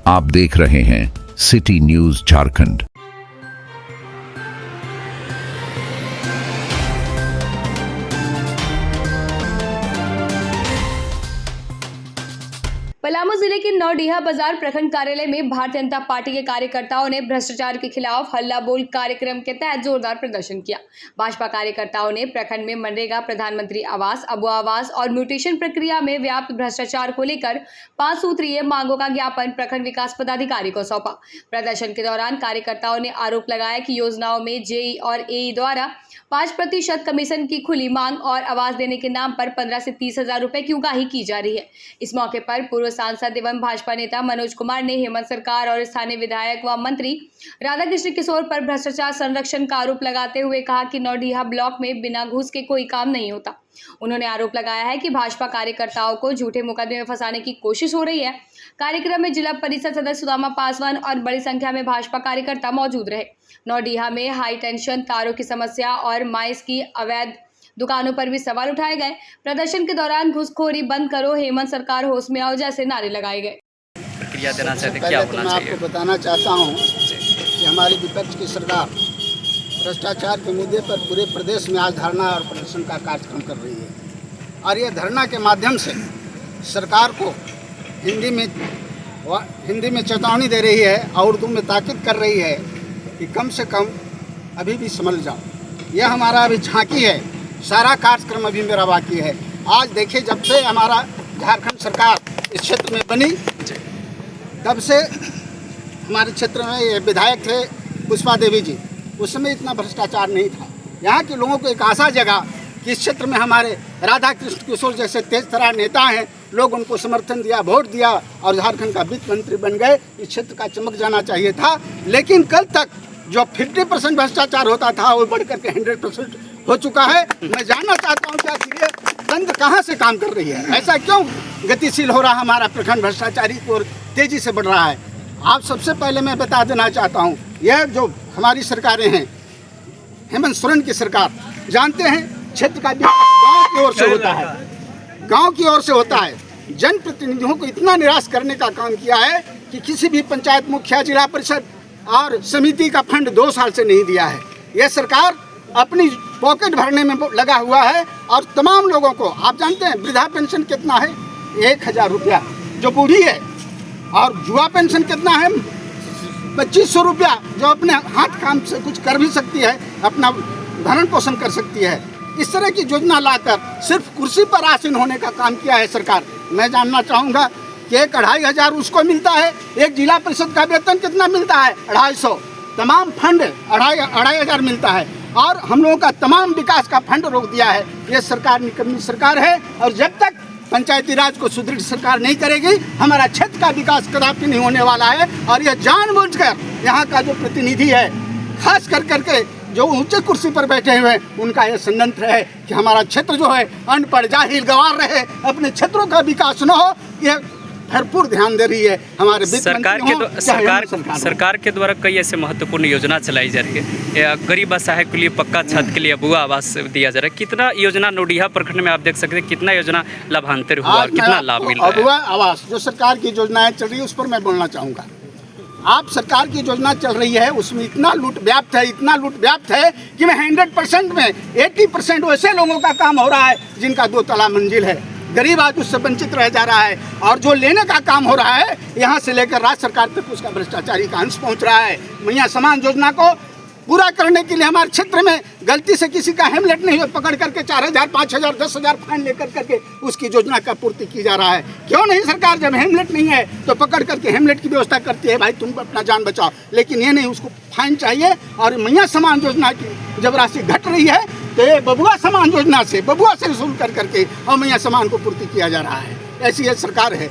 आप देख रहे हैं सिटी न्यूज झारखंड। पलामू जिले के नौडीहा बाजार प्रखंड कार्यालय में भारतीय जनता पार्टी के कार्यकर्ताओं ने भ्रष्टाचार के खिलाफ हल्ला बोल कार्यक्रम के तहत जोरदार प्रदर्शन किया। भाजपा कार्यकर्ताओं ने प्रखंड में मनरेगा, प्रधानमंत्री आवास, अबुआ आवास और म्यूटेशन प्रक्रिया में व्याप्त भ्रष्टाचार को लेकर 5 सूत्रीय मांगों का ज्ञापन प्रखंड विकास पदाधिकारी को सौंपा। प्रदर्शन के दौरान कार्यकर्ताओं ने आरोप लगाया कि योजनाओं में जेई और एई द्वारा 5% कमीशन की खुली मांग और आवास देने के नाम पर 15 से 30 हजार रुपए की उगाही की जा रही है। इस मौके पर पूर्व सांसद एवं भाजपा नेता मनोज कुमार ने हेमंत सरकार और स्थानीय विधायक व मंत्री राधाकृष्ण किशोर पर भ्रष्टाचार संरक्षण का आरोप लगाते हुए कहा कि नौडीहा ब्लॉक में बिना घूस के कोई काम नहीं होता। उन्होंने आरोप लगाया है कि भाजपा कार्यकर्ताओं को झूठे मुकदमे में फंसाने की कोशिश हो रही है। कार्यक्रम में जिला परिषद सदस्य सुदामा पासवान और बड़ी संख्या में भाजपा कार्यकर्ता मौजूद रहे। नौडीहा में हाई टेंशन तारों की समस्या और माइस की अवैध दुकानों पर भी सवाल उठाए गए। प्रदर्शन के दौरान घूसखोरी बंद करो, हेमंत सरकार होश में आओ जैसे नारे लगाए गए। प्रक्रिया देना चाहते क्या होना मैं चाहिए? आपको बताना चाहता हूं कि हमारी विपक्ष की सरकार भ्रष्टाचार के मुद्दे पर पूरे प्रदेश में आज धरना और प्रदर्शन का कार्यक्रम कर रही है और ये धरना के माध्यम से सरकार को हिंदी में चेतावनी दे रही है और उर्दू में ताकीद कर रही है कि कम से कम अभी भी संभल जाओ। यह हमारा अभी झांकी है, सारा कार्यक्रम अभी मेरा बाकी है। आज देखिए, जब से हमारा झारखंड सरकार इस क्षेत्र में बनी तब से हमारे क्षेत्र में ये विधायक थे पुष्पा देवी जी, उस समय इतना भ्रष्टाचार नहीं था। यहाँ के लोगों को एक आशा जगा कि इस क्षेत्र में हमारे राधाकृष्ण किशोर जैसे तेज तरार नेता हैं, लोग उनको समर्थन दिया, वोट दिया और झारखंड का वित्त मंत्री बन गए। इस क्षेत्र का चमक जाना चाहिए था, लेकिन कल तक जो 50% भ्रष्टाचार होता था वो बढ़ करके 100% हो चुका है। मैं जानना चाहता हूँ क्या ये तंत्र कहाँ से काम कर रही है, ऐसा क्यों गतिशील हो रहा हमारा प्रखंड भ्रष्टाचारी और तेजी से बढ़ रहा है। आप सबसे पहले मैं बता देना चाहता हूँ, यह जो हमारी सरकारें हैं, हेमंत सोरेन की सरकार, जानते हैं क्षेत्र का गाँव की ओर से होता है, गाँव की ओर से होता है। जनप्रतिनिधियों को इतना निराश करने का काम किया है कि किसी भी पंचायत मुखिया, जिला परिषद और समिति का फंड 2 साल से नहीं दिया है। यह सरकार अपनी पॉकेट भरने में लगा हुआ है और तमाम लोगों को, आप जानते हैं वृद्धा पेंशन कितना है, 1000 रुपया जो बूढ़ी है, और जुआ पेंशन कितना है, 2500 रुपया जो अपने हाथ काम से कुछ कर भी सकती है, अपना भरण पोषण कर सकती है। इस तरह की योजना लाकर सिर्फ कुर्सी पर आसीन होने का काम किया है सरकार। मैं जानना चाहूँगा कि 2500 उसको मिलता है, एक जिला परिषद का वेतन कितना मिलता है, 250, तमाम फंड 2500 मिलता है और हम लोगों का तमाम विकास का फंड रोक दिया है। ये सरकार निकम्मी सरकार है और जब तक पंचायती राज को सुदृढ़ सरकार नहीं करेगी, हमारा क्षेत्र का विकास कदापि नहीं होने वाला है। और यह जानबूझकर यहाँ का जो प्रतिनिधि है, खास कर करके जो ऊंचे कुर्सी पर बैठे हुए हैं, उनका यह षड्यंत्र है कि हमारा क्षेत्र जो है अनपढ़, जाहिल, गंवार रहे, अपने क्षेत्रों का विकास न हो। यह भरपूर ध्यान दे रही है हमारे सरकार के द्वारा कई ऐसे महत्वपूर्ण योजना चलाई जा रही है। गरीब असहाय के लिए पक्का छत के लिए अबुआ आवास दिया जा रहा है। कितना योजना नौडीहा प्रखंड में आप देख सकते हैं, कितना योजना लाभान्वित हुआ, कितना लाभ मिल रहा है। अबुआ आवास जो सरकार की योजनाएं चल रही है उस पर मैं बोलना चाहूँगा। आप सरकार की योजना चल रही है उसमें इतना लूट व्याप्त है कि मैं 100% में 80% वैसे लोगों का काम हो रहा है जिनका 2 तला मंजिल है। गरीब आज उससे वंचित रह जा रहा है और जो लेने का काम हो रहा है यहाँ से लेकर राज्य सरकार तक उसका भ्रष्टाचारी का अंश पहुँच रहा है। मैया समान योजना को पूरा करने के लिए हमारे क्षेत्र में गलती से किसी का हेमलेट नहीं हो, पकड़ करके 4000, 5000, 10,000 फाइन लेकर करके उसकी योजना का पूर्ति की जा रहा है। क्यों नहीं सरकार, जब हेमलेट नहीं है तो पकड़ करके हेमलेट की व्यवस्था करती है, भाई तुम अपना जान बचाओ, लेकिन ये नहीं, उसको फाइन चाहिए। और मैया समान योजना की जब राशि घट रही है तो ये बबुआ समान योजना से वसूल कर करके और मैया समान को पूर्ति किया जा रहा है। ऐसी ये सरकार है।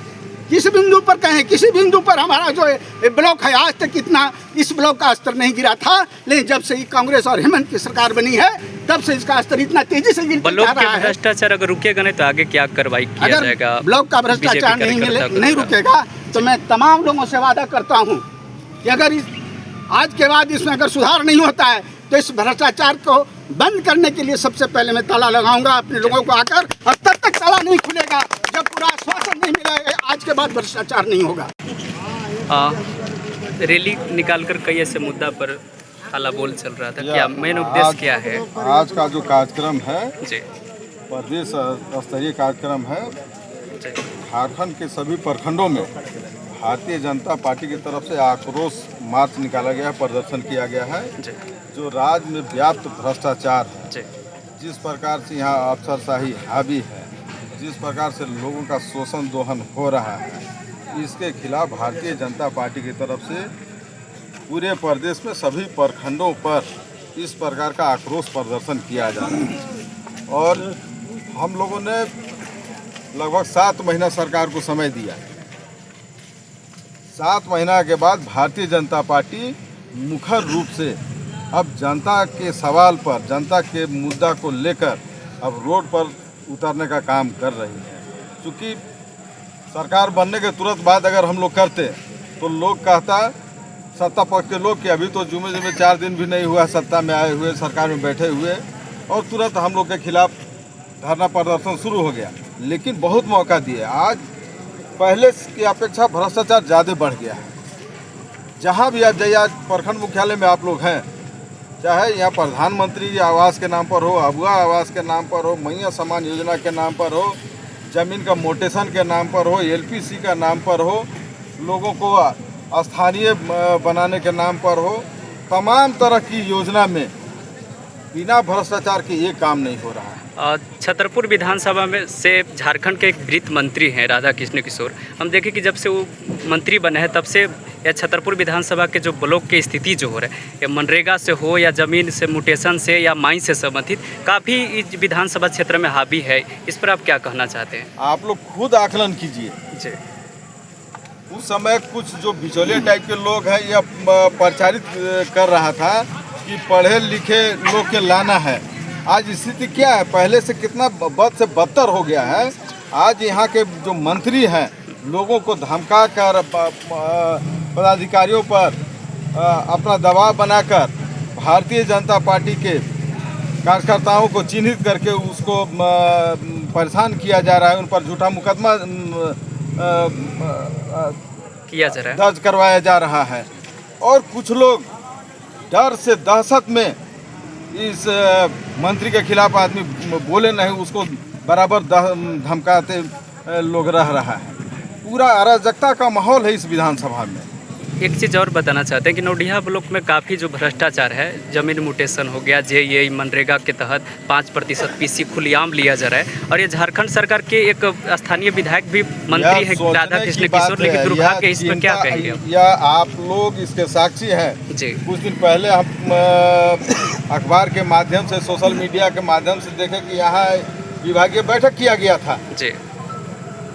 किस बिंदु पर कहें, किसी बिंदु पर हमारा जो ब्लॉक है, आज तक इतना इस ब्लॉक का स्तर नहीं गिरा था, लेकिन जब से कांग्रेस और हेमंत की सरकार बनी है तब से इसका स्तर इतना तेजी से गिरता जा रहा है। भ्रष्टाचार अगर रुकेगा नहीं तो आगे क्या कार्रवाई किया जाएगा? अगर ब्लॉक का भ्रष्टाचार नहीं रुकेगा तो मैं तमाम लोगों से वादा करता हूँ कि अगर आज के बाद इसमें अगर सुधार नहीं होता है तो इस भ्रष्टाचार को बंद करने के लिए सबसे पहले मैं ताला लगाऊंगा अपने लोगों को आकर, और तब तक ताला नहीं खुलेगा जब पूरा आश्वासन नहीं मिलेगा आज के बाद भ्रष्टाचार नहीं होगा। रैली निकालकर कई ऐसे मुद्दा पर हल्ला बोल चल रहा था, क्या मेन उद्देश्य क्या है? आज का जो कार्यक्रम है जी प्रदेश स्तरीय कार्यक्रम है। जी झारखंड के सभी प्रखंडों में भारतीय जनता पार्टी की तरफ से आक्रोश मार्च निकाला गया है, प्रदर्शन किया गया है। जी जो राज्य में व्याप्त भ्रष्टाचार है, जी जिस प्रकार से यहाँ अफसरशाही हावी है, जिस प्रकार से लोगों का शोषण दोहन हो रहा है, इसके खिलाफ भारतीय जनता पार्टी की तरफ से पूरे प्रदेश में सभी प्रखंडों पर इस प्रकार का आक्रोश प्रदर्शन किया जा रहा है। और हम लोगों ने लगभग 7 महीना सरकार को समय दिया। 7 महीना के बाद भारतीय जनता पार्टी मुखर रूप से अब जनता के सवाल पर, जनता के मुद्दा को लेकर अब रोड पर उतरने का काम कर रही है। क्योंकि सरकार बनने के तुरंत बाद अगर हम लोग करते तो लोग कहता, सत्ता पक्ष के लोग कि अभी तो जुमे 4 दिन भी नहीं हुआ सत्ता में आए हुए, सरकार में बैठे हुए, और तुरंत हम लोग के खिलाफ धरना प्रदर्शन शुरू हो गया। लेकिन बहुत मौका दिए। आज पहले की अपेक्षा भ्रष्टाचार ज़्यादा बढ़ गया है। जहाँ भी आप जाइए, आज प्रखंड मुख्यालय में आप लोग हैं, चाहे यहाँ प्रधानमंत्री आवास के नाम पर हो, अबुआ आवास के नाम पर हो, मैया सम्मान योजना के नाम पर हो, ज़मीन का मोटेशन के नाम पर हो, एलपीसी का नाम पर हो, लोगों को स्थानीय बनाने के नाम पर हो, तमाम तरह की योजना में बिना भ्रष्टाचार के ये काम नहीं हो रहा है। छतरपुर विधानसभा में से झारखंड के एक वित्त मंत्री हैं राधा कृष्ण किशोर। हम देखें कि जब से वो मंत्री बने हैं तब से या छतरपुर विधानसभा के जो ब्लॉक की स्थिति जो हो रहा है, या मनरेगा से हो या ज़मीन से म्यूटेशन से या माइन से संबंधित, काफ़ी इस विधानसभा क्षेत्र में हावी है। इस पर आप क्या कहना चाहते हैं? आप लोग खुद आकलन कीजिए। जी उस समय कुछ जो बिचौलिए टाइप के लोग हैं, यह प्रचारित कर रहा था कि पढ़े लिखे लोग के लाना है। आज स्थिति क्या है? पहले से कितना बद से बदतर हो गया है। आज यहाँ के जो मंत्री हैं, लोगों को धमका कर, पदाधिकारियों पर अपना दबाव बनाकर भारतीय जनता पार्टी के कार्यकर्ताओं को चिन्हित करके उसको परेशान किया जा रहा है। उन पर झूठा मुकदमा किया जा रहा है, दर्ज करवाया जा रहा है। और कुछ लोग डर से, दहशत में इस मंत्री के खिलाफ आदमी बोले नहीं, उसको बराबर धमकाते लोग रह रहा है। पूरा अराजकता का माहौल है इस विधानसभा में। एक चीज़ और बताना चाहते हैं कि नोडिहा ब्लॉक में काफ़ी जो भ्रष्टाचार है, ज़मीन म्यूटेशन हो गया, JEI मनरेगा के तहत 5% PC खुलेआम लिया जा रहा है। और ये झारखंड सरकार के एक स्थानीय विधायक भी मंत्री है राधा कृष्ण किशोर, लेकिन दुर्भाग्य है। इस पर क्या कहेंगे? या आप लोग इसके साक्षी हैं। जी कुछ दिन पहले हम अखबार के माध्यम से, सोशल मीडिया के माध्यम से देखे कि यहाँ विभागीय बैठक किया गया था। जी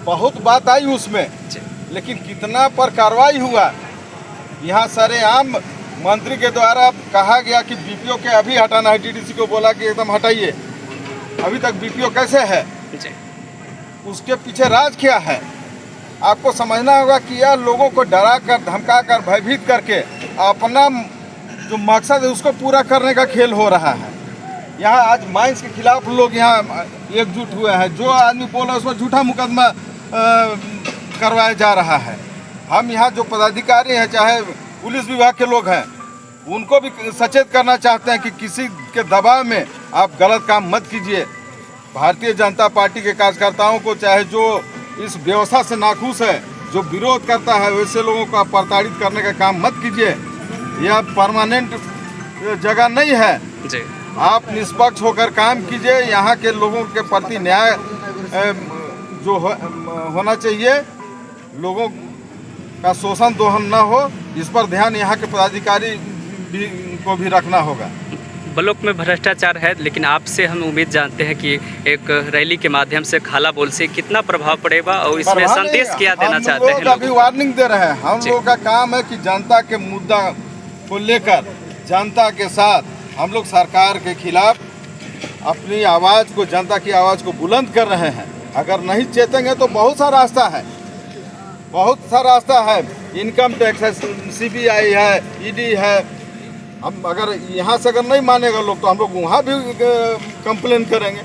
बहुत बात आई उसमें, लेकिन कितना पर कार्रवाई हुआ? यहाँ सरेआम मंत्री के द्वारा कहा गया कि BPO के अभी हटाना है। TDC को बोला कि एकदम हटाइए। अभी तक BPO कैसे है? जी उसके पीछे राज क्या है? आपको समझना होगा कि यह लोगों को डरा कर, धमका कर, भयभीत करके अपना जो मकसद है उसको पूरा करने का खेल हो रहा है। यहाँ आज माइंस के खिलाफ लोग यहाँ एकजुट हुए हैं। जो आदमी बोला उसमें झूठा मुकदमा करवाया जा रहा है। हम यहाँ जो पदाधिकारी हैं, चाहे पुलिस विभाग के लोग हैं, उनको भी सचेत करना चाहते हैं कि किसी के दबाव में आप गलत काम मत कीजिए। भारतीय जनता पार्टी के कार्यकर्ताओं को, चाहे जो इस व्यवस्था से नाखुश है, जो विरोध करता है, वैसे लोगों को आप प्रताड़ित करने का काम मत कीजिए। यह परमानेंट जगह नहीं है। जी आप निष्पक्ष होकर काम कीजिए। यहाँ के लोगों के प्रति न्याय जो होना चाहिए, लोगों का शोषण दोहन न हो, इस पर ध्यान यहाँ के पदाधिकारी को भी रखना होगा। ब्लॉक में भ्रष्टाचार है, लेकिन आपसे हम उम्मीद जानते हैं कि एक रैली के माध्यम से खाला बोल से कितना प्रभाव पड़ेगा और इसमें संदेश क्या देना चाहते हैं? हम लोग अभी वार्निंग दे रहे हैं। हम लोग का काम है कि जनता के मुद्दा को लेकर जनता के साथ हम लोग सरकार के खिलाफ अपनी आवाज़ को, जनता की आवाज़ को बुलंद कर रहे हैं। अगर नहीं चेतेंगे तो बहुत सा रास्ता है, बहुत सा रास्ता है। इनकम टैक्स है, CBI है, ED है। हम अगर यहाँ से अगर नहीं मानेगा लोग तो हम लोग वहाँ भी कंप्लेन करेंगे।